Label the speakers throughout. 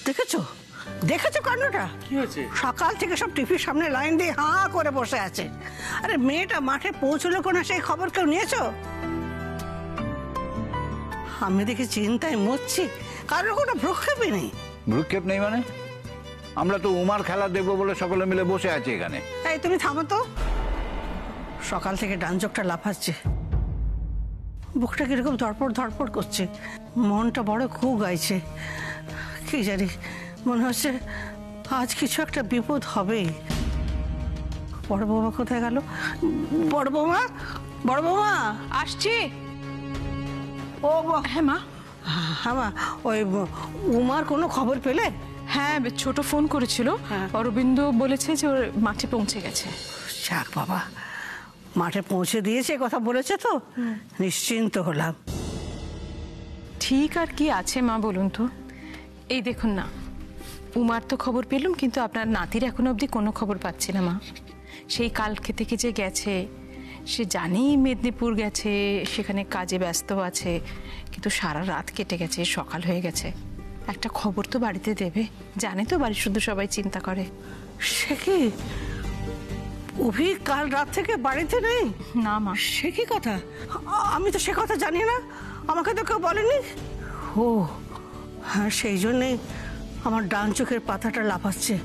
Speaker 1: দেখেছো দেখেছো কাণ্ডটা?
Speaker 2: কি হয়েছে?
Speaker 1: সকাল থেকে সব টিভির সামনে লাইন দিয়ে হাঁ করে বসে আছে। আরে মেয়েটা মাঠে পৌঁছলো কোনা সেই খবর কেউ নিয়েছো? আমি দেখে চিন্তায় মরছি, কারোর কোনো ভ্রুক্ষেপই নেই।
Speaker 3: ভ্রুক্ষেপ নেই মানে? আমরা তো উমার খেলা দেখবো বলে সকলে মিলে বসে আছি এখানে।
Speaker 1: এই তুমি থামো তো। সকাল থেকে ডান চোখটা লাফাচ্ছে, বুকটা কিরকম ধড়পড় ধড়পড় করছে, মনটা বড় খুব গাইছে। কি জানি, মনে হচ্ছে আজ কিছু একটা বিপদ হবেই। বড় বৌমা কোথায় গেল? বড় বৌমা, বড় বৌমা
Speaker 4: আসছি।
Speaker 1: ও
Speaker 4: হ্যাঁ মা।
Speaker 1: হ্যাঁ মা, ওই উমার কোনো খবর পেলে?
Speaker 4: হ্যাঁ, ছোট ফোন করেছিল, অরবিন্দ বলেছে যে ওর মাঠে পৌঁছে গেছে।
Speaker 1: যাক বাবা, মাঠে পৌঁছে দিয়েছে কথা বলেছে তো, নিশ্চিন্ত হলাম।
Speaker 4: ঠিক আর কি আছে মা বলুন তো? এই দেখুন না, উমার তো খবর পেলুম, কিন্তু আপনার নাতির এখনো অবধি কোনো খবর পাচ্ছি না মা। সেই কালকে থেকে যে গেছে, সে জানি মেদিনীপুর গেছে, সেখানে কাজে ব্যস্ত আছে, কিন্তু সারা রাত কেটে গেছে, সকাল হয়ে গেছে। একটা খবর তো বাড়িতে দেবে, জানে তো বাড়ির শুধু সবাই চিন্তা করে।
Speaker 1: সে কি, অভি কাল রাত থেকে বাড়িতে নেই?
Speaker 4: না মা।
Speaker 1: সে কি কথা? আমি তো সে কথা জানি না, আমাকে তো কেউ বলেনি। ও হ্যাঁ, সেই জন্যেই আমার ডান চোখের পাতাটা লাফাচ্ছে,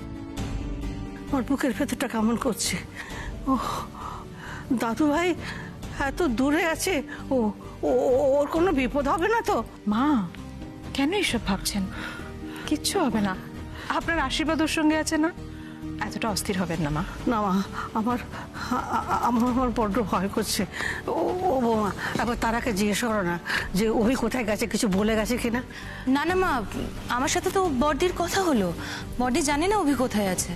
Speaker 1: আমার বুকের ভেতরটা কেমন করছে। ও দাদু ভাই এত দূরে আছে, ও ওর কোনো বিপদ হবে না তো?
Speaker 4: মা, কেন এসব ভাবছেন? কিচ্ছু হবে না, আপনার আশীর্বাদ ওর সঙ্গে আছে না, এতটা অস্থির হবেন না মা।
Speaker 1: না মা, আমার আমার বড্ড ভয় করছে। ও বৌমা, একবার তারাকে জিজ্ঞেস করো না যে ওই কোথায় গেছে, কিছু বলে গেছে কিনা।
Speaker 5: না না মা, আমার সাথে তো বড়দির কথা হলো, বড়দি জানে না অভি কোথায় আছে।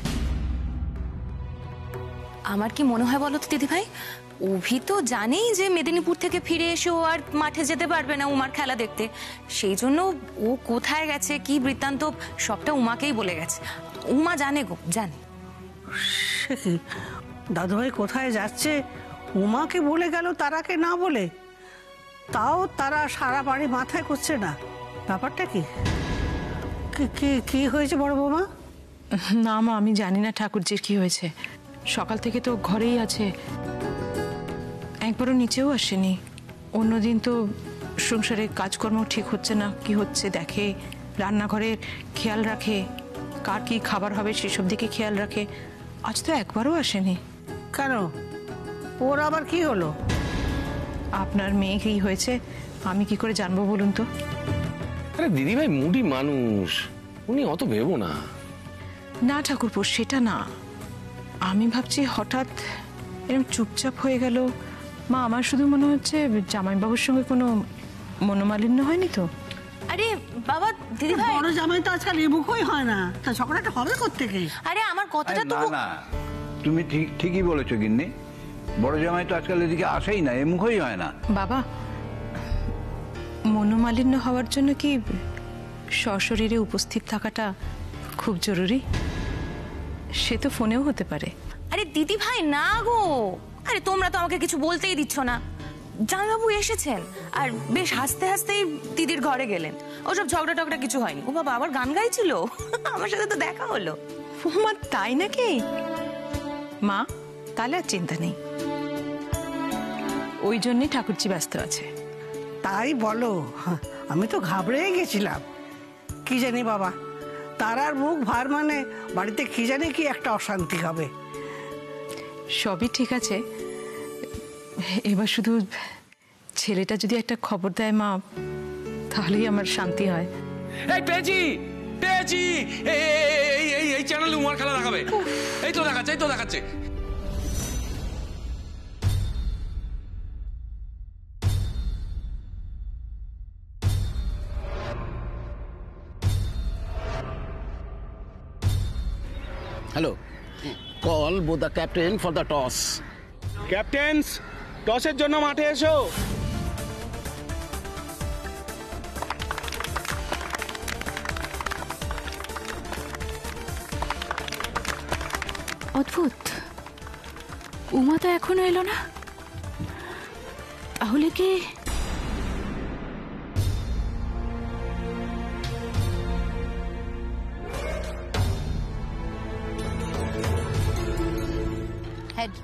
Speaker 5: আমার কি মনে হয় বলো তো দিদি ভাই, অভি তো জানেই যে মেদিনীপুর থেকে ফিরে এসে ও আর মাঠে যেতে পারবে না উমার খেলা দেখতে, সেই জন্য ও কোথায় গেছে কি বৃত্তান্ত সবটা উমাকেই বলে গেছে। উমা জানে গো, জানে।
Speaker 1: সে কি, দাদুভাই কোথায় যাচ্ছে উমাকে বলে গেল, তারাকে না বলে? তাও তারা সারা বাড়ি মাথায় করছে না, ব্যাপারটা কি? কি হয়েছে বড় বৌমা?
Speaker 4: না মা, আমি জানি না ঠাকুরজির কি হয়েছে। সকাল থেকে তো ঘরেই আছে, একবারও নিচেও আসেনি। অন্যদিন তো সংসারে কাজকর্ম ঠিক হচ্ছে না কি হচ্ছে দেখে, রান্নাঘরের খেয়াল রাখে, কার কি খাবার হবে সেসব দিকে খেয়াল রাখে। আজ তো একবারও আসেনি।
Speaker 1: কেন, ওর আবার কি হলো?
Speaker 4: আপনার মেয়ে কি হয়েছে আমি কি করে জানবো বলুন তো?
Speaker 2: আরে দিদিভাই মুডি মানুষ, উনি অত ভেবো না।
Speaker 4: না ঠাকুরপো, সেটা না, আমি ভাবছি হঠাৎ এরকম চুপচাপ হয়ে গেল। মা, আমার শুধু মনে হচ্ছে জামাইবাবুর সঙ্গে কোনো মনোমালিন্য হয়নি তো?
Speaker 5: আরে বাবা দিদি ভাই,
Speaker 1: বড় জামাই তো আজকাল এমুখই হয় না, তা ঝগড়াটা হবে কোত্থেকে?
Speaker 5: আরে আমার কথাটা তো
Speaker 3: না না, তুমি ঠিকই বলেছো গিন্নি, বড় জামাই তো আজকাল এদিকে আসেই না, এ মুখই হয় না।
Speaker 4: বাবা, মনোমালিন্য হওয়ার জন্য কি সশরীরে উপস্থিত থাকাটা খুব জরুরি? সে তো ফোনেও হতে পারে।
Speaker 5: আরে দিদি ভাই না গো, আরে তোমরা তো আমাকে কিছু বলতেই দিচ্ছ না। জামাইবাবু এসেছেন আর বেশ হাসতে হাসতেই দিদির ঘরে গেলেন, ওসব ঝগড়া টগড়া কিছু হয়নি। ও বাবা আবার গান গাইছিল, আমার সাথে তো দেখা হলো।
Speaker 4: মা তাই নাকি? মা তাহলে আর চিন্তা নেই, ওই জন্যই ঠাকুরজি ব্যস্ত আছে।
Speaker 1: তাই বলো, আমি তো ঘাবড়ে গেছিলাম। কি জানি বাবা, তারার মুখ ভার মানে বাড়িতে কি জানি কি একটা অশান্তি হবে।
Speaker 4: সবই ঠিক আছে, এবার শুধু ছেলেটা যদি একটা খবর দেয় মা, তাহলেই আমার শান্তি হয়।
Speaker 2: এই পেয়েছি পেয়েছি, এই চ্যানেলে উমার খেলা দেখাবে। এই তো দেখাচ্ছে।
Speaker 6: Hello. Call both the captain for the toss.
Speaker 7: Captains, টসের জন্য মাঠে এসো।
Speaker 8: অদ্ভুত, উমা তো এখনো এলো না, তাহলে কি? Head.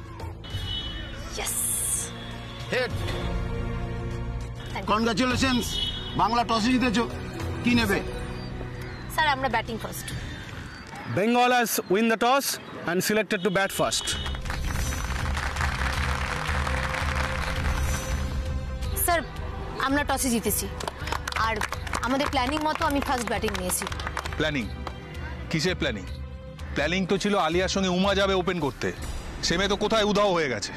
Speaker 8: Yes,
Speaker 6: head. Congratulations, Bangla টসে জিতেছো। কি নেবে?
Speaker 8: স্যার আমরা batting first.
Speaker 7: Bengal has win the toss and selected to bat first.
Speaker 8: Sir আমরা টসে জিতেছি, আর আমাদের প্ল্যানিং মতো আমি ফার্স্ট ব্যাটিং নিয়েছি।
Speaker 9: প্ল্যানিং? কিসের প্ল্যানিং? প্ল্যানিং তো ছিল আলিয়ার সঙ্গে উমা যাবে ওপেন করতে। সে মেয়ে তো কোথায় উধাও হয়ে গেছে।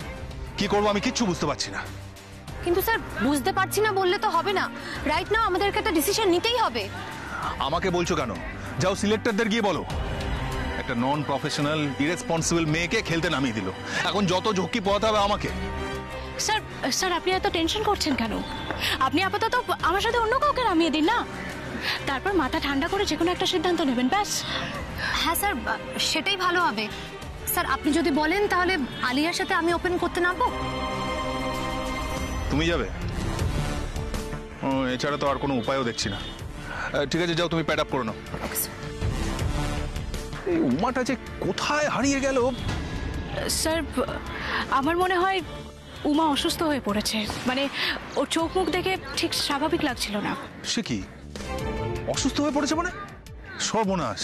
Speaker 9: কি করবো আমি কিচ্ছু বুঝতে পারছি না।
Speaker 8: কিন্তু স্যার বুঝতে পারছি না বললে তো হবে না, রাইট নাও আমাদেরকে একটা ডিসিশন নিতেই হবে।
Speaker 9: আমাকে বলছো কেন? যাও সিলেক্টরদের গিয়ে বলো। একটা নন প্রফেশনাল ইরেসপন্সিবল মেয়েকে খেলতে নামিয়ে দিল, এখন যত ঝক্কি পোহাতে হবে আমাকে।
Speaker 8: স্যার স্যার আপনি এত টেনশন করছেন কেন? আপনি আপাতত আমার সাথে অন্য কাউকে নামিয়ে দিন না, তারপর মাথা ঠান্ডা করে যে কোনো একটা সিদ্ধান্ত নেবেন ব্যাস। হ্যাঁ স্যার সেটাই ভালো হবে। স্যার আপনি যদি বলেন তাহলে আলিয়ার সাথে আমি ওপেন করতে নামবো।
Speaker 9: তুমি যাবে? এছাড়া তো আর কোনো উপায়ও দেখছি না। ঠিক আছে, যাও তুমি প্যাড আপ করে নাও। এই উমাটা যে কোথায় হারিয়ে গেল।
Speaker 8: স্যার আমার মনে হয় উমা অসুস্থ হয়ে পড়েছে, মানে ওর চোখ মুখ দেখে ঠিক স্বাভাবিক লাগছিল না।
Speaker 9: সে কি অসুস্থ হয়ে পড়েছে মানে? সর্বনাশ,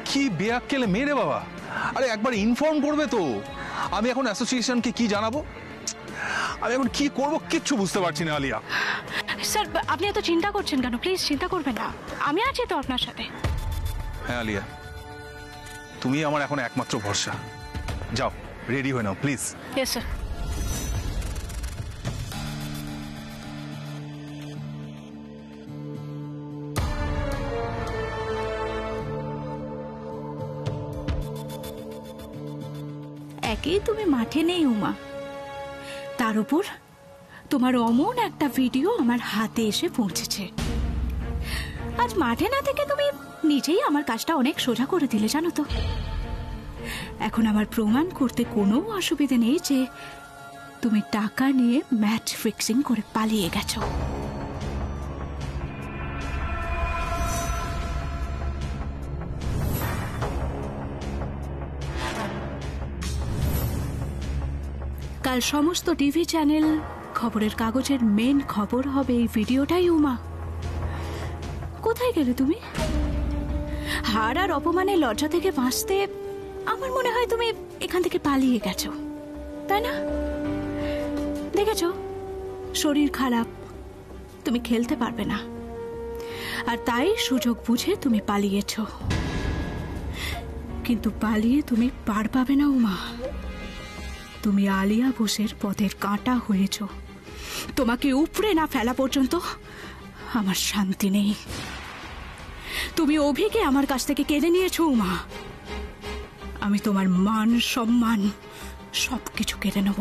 Speaker 9: কি বেয়াক্কেলে মেরে বাবা। আরে একবার ইনফর্ম করবে তো। আমি এখন অ্যাসোসিয়েশনকে কি জানাবো? আমি এখন কি করব কিচ্ছু বুঝতে পারছি না আলিয়া।
Speaker 8: স্যার আপনি এত চিন্তা করছেন কেন? প্লিজ চিন্তা করবেন না, আমি আছি তো আপনার সাথে।
Speaker 9: হ্যাঁ আলিয়া, তুমি আমার এখন একমাত্র ভরসা। যাও রেডি হয়ে নাও প্লিজ।
Speaker 8: Yes sir.
Speaker 10: একেই তুমি মাঠে নেই উমা, তার উপর তোমার অমন একটা ভিডিও আমার হাতে এসে পৌঁছেছে। আজ মাঠে না থেকে তুমি নিজেই আমার কাজটা অনেক সোজা করে দিলে জানো তো। এখন আমার প্রমাণ করতে কোনো অসুবিধা নেই যে তুমি টাকা নিয়ে ম্যাচ ফিক্সিং করে পালিয়ে গেছো। কাল সমস্ত টিভি চ্যানেল, খবরের কাগজের মেন খবর হবে এই ভিডিওটাই উমা। কোথায় গেলে তুমি? হার আর অপমানের লজ্জা থেকে বাঁচতে আমার মনে হয় তুমি এখান থেকে পালিয়ে গেছো, তাই না? দেখেছো শরীর খারাপ, তুমি খেলতে পারবে না, আর তাই সুযোগ বুঝে তুমি পালিয়েছো। কিন্তু পালিয়ে তুমি পার পাবে না উমা। তুমি আলিয়া বোসের পথের কাঁটা হয়েছ। তোমাকে উপড়ে না ফেলা পর্যন্ত আমার শান্তি নেই। তুমি অভিকে আমার কাছ থেকে কেড়ে নিয়েছো উমা। আমি তোমার মান সম্মান সবকিছু কেড়ে নেব।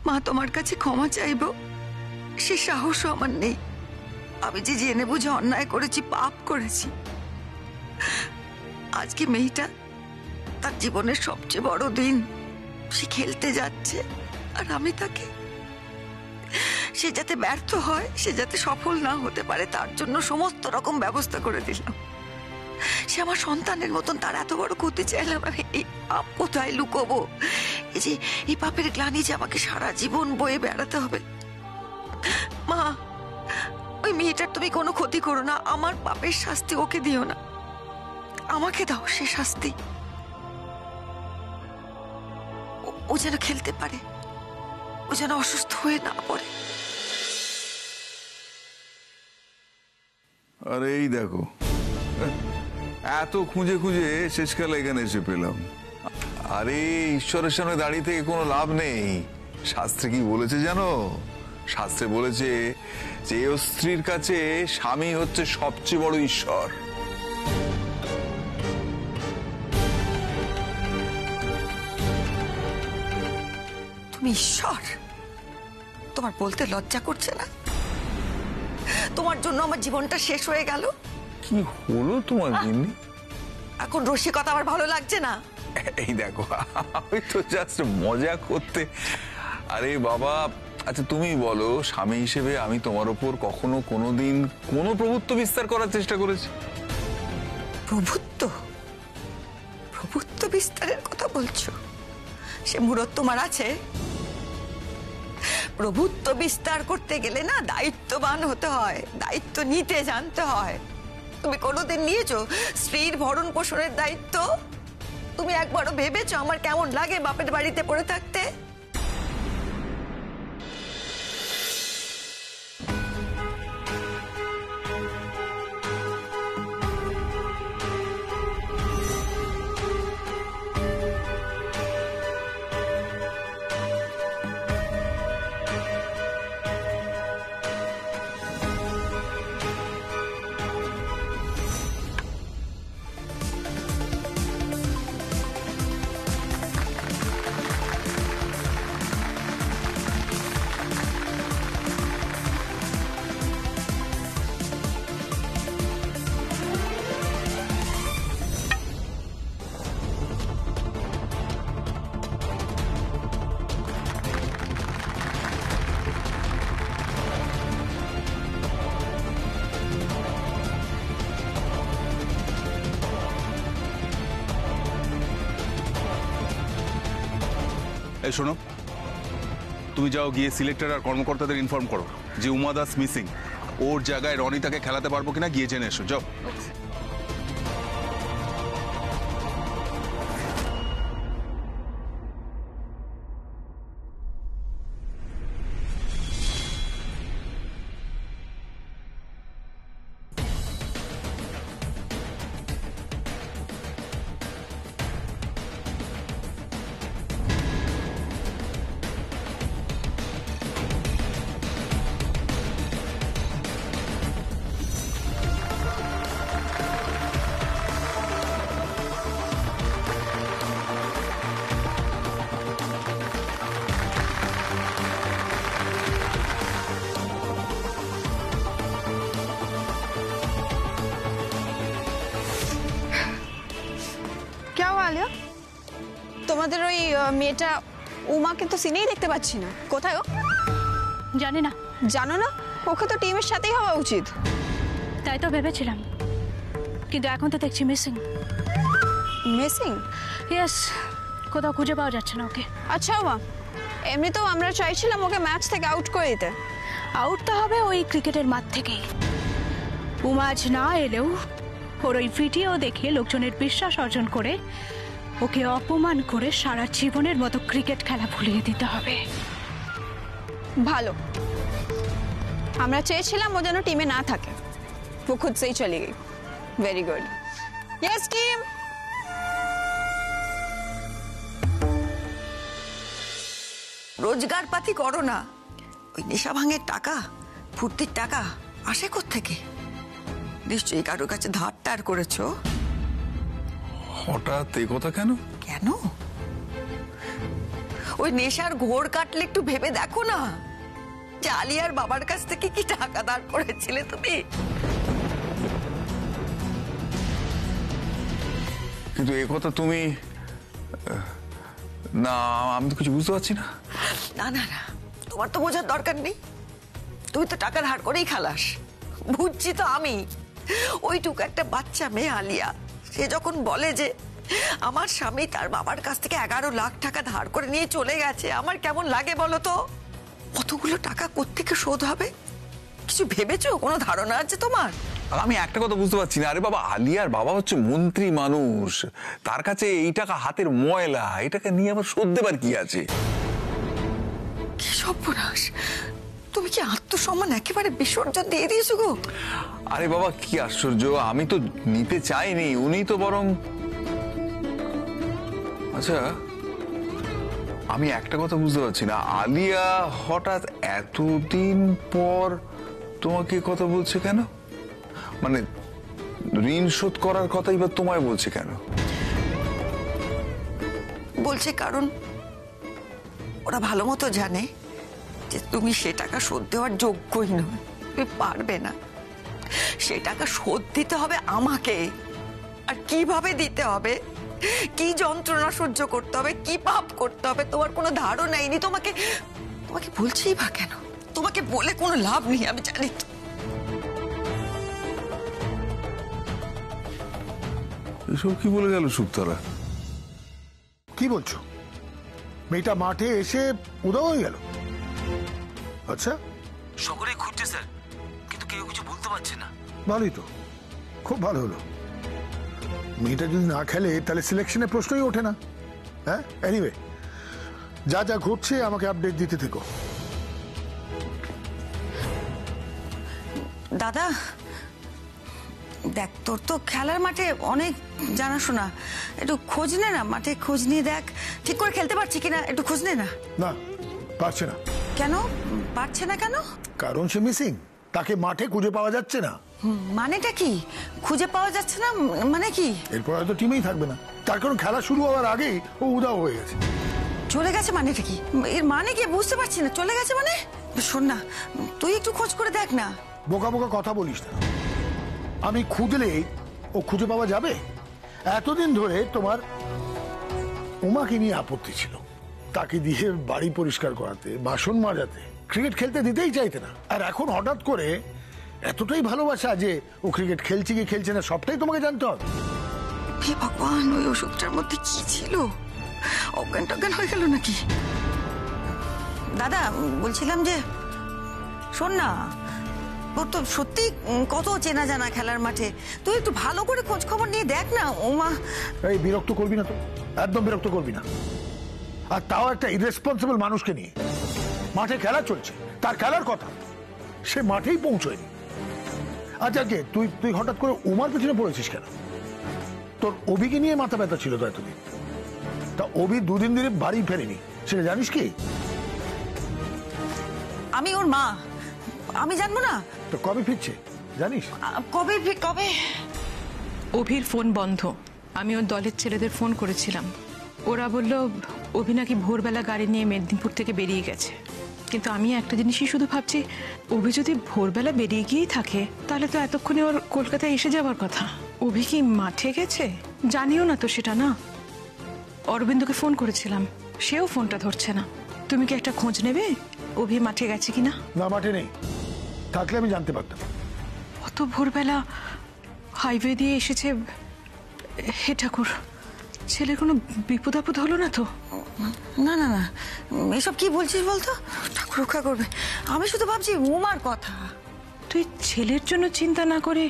Speaker 11: মা তোমার কাছে ক্ষমা চাইব, সে সাহসও আমার নেই। আমি যে জেনে বুঝে অন্যায় করেছি, পাপ করেছি। আজকে মেয়েটা তার জীবনের সবচেয়ে বড় দিন, সে খেলতে যাচ্ছে, আর আমি তাকে, সে যাতে ব্যর্থ হয়, সে যাতে সফল না হতে পারে তার জন্য সমস্ত রকম ব্যবস্থা করে দিলাম। সে আমার সন্তানের মতন, তার এত বড় ক্ষতি চাইলাম। আমি এই পাপ কোথায় লুকোবো? এই যে এই পাপের গ্লানি যে আমাকে সারা জীবন বয়ে বেড়াতে হবে। মা, ওই মেয়েটার তুমি কোনো ক্ষতি করো না, আমার পাপের শাস্তি ওকে দিও না, আমাকে দাও সে শাস্তি। ও যেন খেলতে পারে, ও যেন অসুস্থ হয়ে না পড়ে।
Speaker 12: আরে এই দেখো, এত খুঁজে খুঁজে শেষকালে এখানে এসে পেলাম। আরে ঈশ্বরের সামনে দাঁড়িয়ে থেকে কোনো লাভ নেই। শাস্ত্রে কি বলেছে জানো? শাস্ত্রে বলেছে যে ও স্ত্রীর কাছে স্বামী হচ্ছে সবচেয়ে বড় ঈশ্বর।
Speaker 11: তুমি ঈশ্বর? তোমার বলতে লজ্জা করছে না? তোমার জন্য আমার জীবনটা শেষ হয়ে গেল।
Speaker 12: কি হলো তোমার গিন্নি?
Speaker 11: এখন রসিকতা আমার ভালো লাগছে না।
Speaker 12: এই দেখো, আমি তো জাস্ট মজা করতে। আরে বাবা, আচ্ছা তুমি বলো, স্বামী হিসেবে আমি তোমার উপর কখনো কোনোদিন কোনো প্রভুত্ব বিস্তার করার চেষ্টা করেছি?
Speaker 11: প্রভুত্ব? প্রভুত্ব বিস্তারের কথা বলছো? সে মুরত তোমার আছে? প্রভুত্ব বিস্তার করতে গেলে না দায়িত্ববান হতে হয়, দায়িত্ব নিতে জানতে হয়। তুমি কোনোদিন নিয়েছো স্ত্রীর ভরণ পোষণের দায়িত্ব? তুমি একবারও ভেবেছো আমার কেমন লাগে বাপের বাড়িতে পড়ে থাকতে?
Speaker 9: এই শোনো, তুমি যাও গিয়ে সিলেক্টর আর কর্মকর্তাদের ইনফর্ম করো যে উমা দাস মিসিং। ওর জায়গায় রনিতাকে খেলাতে পারবো কিনা গিয়ে জেনে এসো, যাও।
Speaker 13: তোমাদের ওই মেয়েটা উমাকে তো সিনেই দেখতে পাচ্ছি না, কোথায় ও?
Speaker 8: জানি না।
Speaker 13: জানো না? ওকে তো টিমের সাথেই হওয়া উচিত।
Speaker 8: তাই তো ভেবেছিলাম, কিন্তু এখন তো দেখছি মিসিং।
Speaker 13: মিসিং?
Speaker 8: ইয়েস, কোথাও খুঁজে পাওয়া যাচ্ছে না ওকে।
Speaker 13: আচ্ছা উমা, এমনিতেও আমরা চাইছিলাম ওকে ম্যাচ থেকে আউট করে দিতে।
Speaker 8: আউট তো হবে ওই ক্রিকেটের মাঠ থেকেই। উমা আজ না এলেও ওর ওই ভিডিও দেখে লোকজনের বিশ্বাস অর্জন করে ওকে অপমান করে সারা জীবনের মতো ক্রিকেট খেলা ভুলিয়ে দিতে হবে।
Speaker 13: ভালো, আমরা চেয়েছিলাম ও যেন টিমে না থাকে, ও খুদ সেই চলে গই। Very good. Yes team.
Speaker 11: রোজগার পাতি করো না, ওই নেশা ভাঙের টাকা, ফুর্তির টাকা আসে কোত্থেকে? নিশ্চয়ই কারোর কাছে ধার টার করেছো।
Speaker 12: হঠাৎ এই কথা কেন?
Speaker 11: কেন? ওই নেশার ঘোর কাটলে একটু ভেবে দেখো না, যে আলিয়ার বাবার কাছ থেকে কি টাকা ধার করেছিলে তুমি?
Speaker 12: কিন্তু এ কথা তুমি, না আমি তো কিছু বুঝতে পারছি না।
Speaker 11: না না না, তোমার তো বোঝার দরকার নেই, তুই তো টাকা ধার করেই খালাস। বুঝছি তো আমি। ওইটুকু একটা বাচ্চা মেয়ে আলিয়া, সে যখন বলে যে আমার স্বামী তার বাবার কাছ থেকে 11 লাখ টাকা ধার করে নিয়ে চলে গেছে, আমার কেমন লাগে বলো তো? কতগুলো টাকা কোত্থেকে শোধ হবে কিছু ভেবেছো? কোনো ধারণা আছে তোমার?
Speaker 12: আমি একটা কথা বুঝতে পারছি না। আরে বাবা, আলিয়ার বাবা হচ্ছে মন্ত্রী মানুষ, তার কাছে এই টাকা হাতের ময়লা, এটাকে নিয়ে আবার শোধ দেবার কি আছে?
Speaker 11: কি সর্বনাশ, তুমি কি আত্মসম্মান একেবারে বিসর্জন দিয়ে দিয়েছো গো?
Speaker 12: আরে বাবা কি আশ্চর্য, আমি তো নিতে চাইনি, উনি তো বরং। আচ্ছা, আমি একটা কথা বুঝতে পারছি না, আলিয়া হঠাৎ এতদিন পর তোমাকে কথা বলছে কেন? মানে ঋণ শোধ করার কথাই বা তোমায় বলছে কেন?
Speaker 11: বলছে কারণ ওরা ভালো মতো জানে যে তুমি সে টাকা শোধ দেওয়ার যোগ্যই নয়, তুমি পারবে না। সে টাকা শোধ দিতে হবে আমাকে, আর কিভাবে দিতে হবে, কি যন্ত্রণা সহ্য করতে হবে, কি পাপ করতে হবে তোমার কোনো ধারণাই নেই। তোমাকে তোমাকে বলছেই বা কেন? তোমাকে বলে কোনো লাভ নেই, আমি জানি তো।
Speaker 12: এসব কি বলে গেল সুক্তারা?
Speaker 14: কি বলছো? মেয়েটা মাঠে এসে উধাও হয়ে গেল? আচ্ছা,
Speaker 15: সকলেই খুঁজছে স্যার, কিন্তু কেউ কিছু বলতে পারছে না।
Speaker 14: ভালোই তো, খুব ভালো হলো। মেয়েটা যদি না খেলে তাহলে সিলেকশনের প্রশ্নই ওঠে না। হ্যাঁ, এনিওয়ে যা যা ঘটছে আমাকে আপডেট দিতে থেকো।
Speaker 11: দাদা দেখ, তোর তো খেলার মাঠে অনেক জানাশোনা, একটু খোঁজ নে না, মাঠে খোঁজ নিয়ে দেখ ঠিক করে খেলতে পারছি কিনা, একটু খোঁজ নে না।
Speaker 14: না, পারছে না।
Speaker 11: কেন পারছে না? কেন?
Speaker 14: কারণ সে মিসিং, তাকে মাঠে খুঁজে পাওয়া যাচ্ছে না।
Speaker 11: মানেটা কি? খুঁজে পাওয়া যাচ্ছে না মানে কি?
Speaker 14: এরপর হয়তো টিমেই থাকবে না, তার কারণ খেলা শুরু হওয়ার আগেই ও উধাও হয়ে গেছে।
Speaker 11: চলে গেছে মানেটা কি? এর মানে কি বুঝতে পারছি না। চলে গেছে মানে? শোন না, তুই একটু খোঁজ করে দেখ না।
Speaker 14: বোকা বোকা কথা বলিস না। আমি খুঁজলে ও খুঁজে পাওয়া যাবে? এতদিন ধরে তোমার উমাকে নিয়ে আপত্তি ছিল, তাকে দিয়ে বাড়ি পরিষ্কার করাতে, বাসন মাজাতে, ক্রিকেট খেলতে দিতেই চাইতে না। আর এখন হঠাৎ করে এতটাই ভালোবাসা যে ও ক্রিকেট খেলছে কি খেলছে না সবটাই তোমাকে জানতে হবে।
Speaker 11: হে ভগবান, ওই ওষুধটার মধ্যে কি ছিল? অজ্ঞান টজ্ঞান হয়ে গেল নাকি? দাদা বলছিলাম যে, শোন না, ওর তো সত্যি কত চেনা জানা খেলার মাঠে, তুই একটু ভালো করে খোঁজ খবর নিয়ে দেখ না। ওমা,
Speaker 14: এই বিরক্ত করবি না তো, একদম বিরক্ত করবি না। আর তাও একটা ইরেসপন্সিবল মানুষকে নিয়ে। মাঠে খেলা চলছে, তার খেলার কথা, সে মাঠেই পৌঁছয়নি। আচ্ছা, কে তুই? তুই হঠাৎ করে উমার পেছনে পড়েছিস কেন? তোর অভিকে নিয়ে মাথা ব্যথা ছিল তো এতদিন। তা অভি দুদিন ধরে বাড়ি ফেরেনি, সেটা জানিস কি?
Speaker 11: আমি ওর মা, আমি জানবো না?
Speaker 14: তো কবে ফিরছে জানিস?
Speaker 11: কবে কবে?
Speaker 4: অভির ফোন বন্ধ। আমি ওর দলের ছেলেদের ফোন করেছিলাম, ওরা বলল অভি নাকি ভোরবেলা গাড়ি নিয়ে মেদিনীপুর থেকে বেরিয়ে গেছে। কিন্তু আমি একটা জিনিসই শুধু ভাবছি, অভি যদি ভোরবেলা বেরিয়ে গিয়েই থাকে তাহলে তো এতক্ষণে ওর কলকাতায় এসে যাওয়ার কথা। অভি কি মাঠে গেছে? জানিও না তো সেটা। না, অরবিন্দকে ফোন করেছিলাম, সেও ফোনটা ধরছে না। তুমি কি একটা খোঁজ নেবে অভি মাঠে গেছে কিনা?
Speaker 14: না, মাঠে নেই, থাকলে আমি জানতে পারতাম।
Speaker 4: অত ভোরবেলা হাইওয়ে দিয়ে এসেছে। হে ঠাকুর, ছেলের কোনো বিপদ আপদ হলো না তো?
Speaker 11: না না না, এসব কি বলছিস বলতো? ঠাকুর রক্ষা করবে। আমি শুধু ভাবছি উমার কথা।
Speaker 4: তুই ছেলের জন্য চিন্তা না করে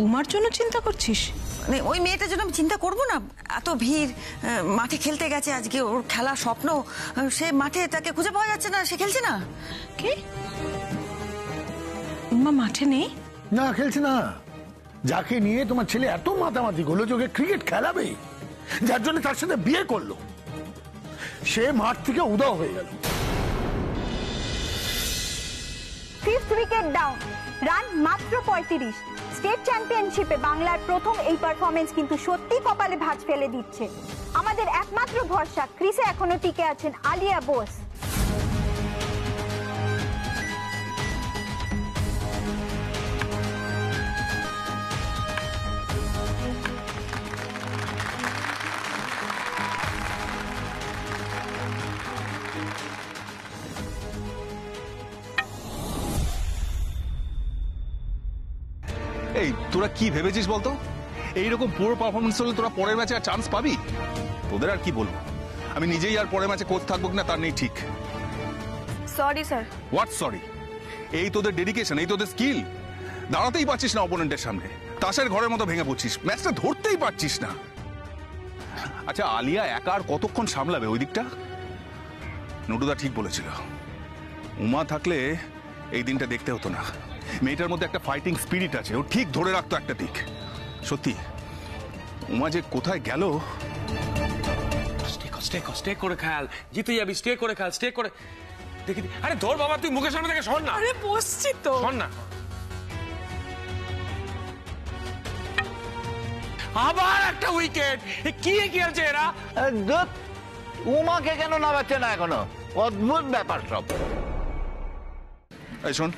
Speaker 4: উমার জন্য চিন্তা করছিস?
Speaker 11: মানে ওই মেয়েটার জন্য আমি চিন্তা করবো না? এত ভিড়, মাঠে খেলতে গেছে আজকে, ওর খেলা স্বপ্ন, সে মাঠে, তাকে খুঁজে পাওয়া যাচ্ছে না, সে খেলছে না।
Speaker 4: কি? উমা মাঠে নেই?
Speaker 14: না, খেলছে না। যাকে নিয়ে তোমার ছেলে এত মাতামাতি করলো যে ওকে ক্রিকেট খেলাবে, যার জন্য তার সাথে বিয়ে করলো, সে মাঠ থেকে উধাও হয়ে গেল।
Speaker 16: ফিফথ উইকেট ডাউন, রান মাত্র 35। স্টেট চ্যাম্পিয়নশিপে বাংলার প্রথম এই পারফরমেন্স কিন্তু সত্যি কপালে ভাঁজ ফেলে দিচ্ছে। আমাদের একমাত্র ভরসা, ক্রিসে এখনো টিকে আছেন আলিয়া বোস।
Speaker 9: এই তোরা কি ভেবেছিস বলতো? এইরকম পুরো পারফরমেন্স হলে তোরা পরের ম্যাচে আর চান্স পাবি? তোদের আর কি বলবো, আমি নিজেই আর পরের ম্যাচে কোচ থাকবো কিনা তার নেই ঠিক।
Speaker 16: Sorry sir.
Speaker 9: What sorry? এই তোদের ডেডিকেশন, এই তোদের স্কিল, দাঁড়াতেই পারছিস না অপোনেন্টের সামনে, তাসের ঘরের মতো ভেঙে পড়ছিস, ম্যাচটা ধরতেই পারছিস না। আচ্ছা, আলিয়া একা আর কতক্ষণ সামলাবে ওই দিকটা? নুটুদা ঠিক বলেছিল, উমা থাকলে এই দিনটা দেখতে হতো না। মেয়েটার মধ্যে একটা ফাইটিং স্পিরিট আছে, ও ঠিক ধরে রাখতো একটা দিক। সত্যি উমা যে কোথায় গেল।
Speaker 2: স্টে করে খেয়াল, জিতে যাবি, স্টে করে খেয়াল, স্টে করে দেখি। আরে ধর বাবা, তুই মুখের সামনে থেকে সর না।
Speaker 4: আরে বসছি তো,
Speaker 2: সর না। আবার একটা উইকেট, কি খেলছে এরা?
Speaker 3: উমাকে কেন নামাচ্ছে না এখনো? অদ্ভুত ব্যাপার সব।
Speaker 9: এই শোন,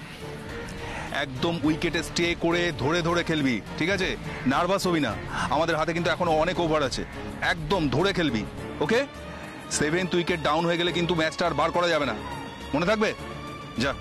Speaker 9: একদম উইকেটে স্টে করে ধরে ধরে খেলবি, ঠিক আছে? নার্ভাস হবি না, আমাদের হাতে কিন্তু এখনো অনেক ওভার আছে। একদম ধরে খেলবি, ওকে? 7th উইকেট ডাউন হয়ে গেলে কিন্তু ম্যাচটা আর বার করা যাবে না, মনে থাকবে? যা।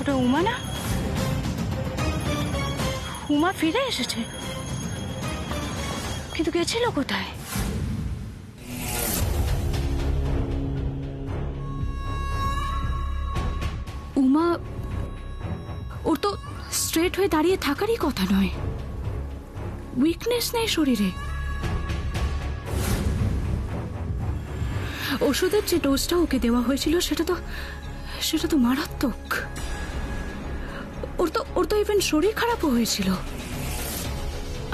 Speaker 10: ওটা উমা না? উমা ফিরে এসেছে, কিন্তু গেছিল কোথায়? উমা, ওর তো স্ট্রেট হয়ে দাঁড়িয়ে থাকারই কথা নয়, উইকনেস নেই শরীরে। ওষুধের যে ডোজটা ওকে দেওয়া হয়েছিল সেটা তো মারাত্মক। ওর তো ইভেন শরীর খারাপও হয়েছিল,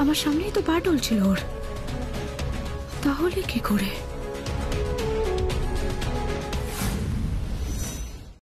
Speaker 10: আমার সামনেই তো পা টলছিল ওর। তাহলে কি করে?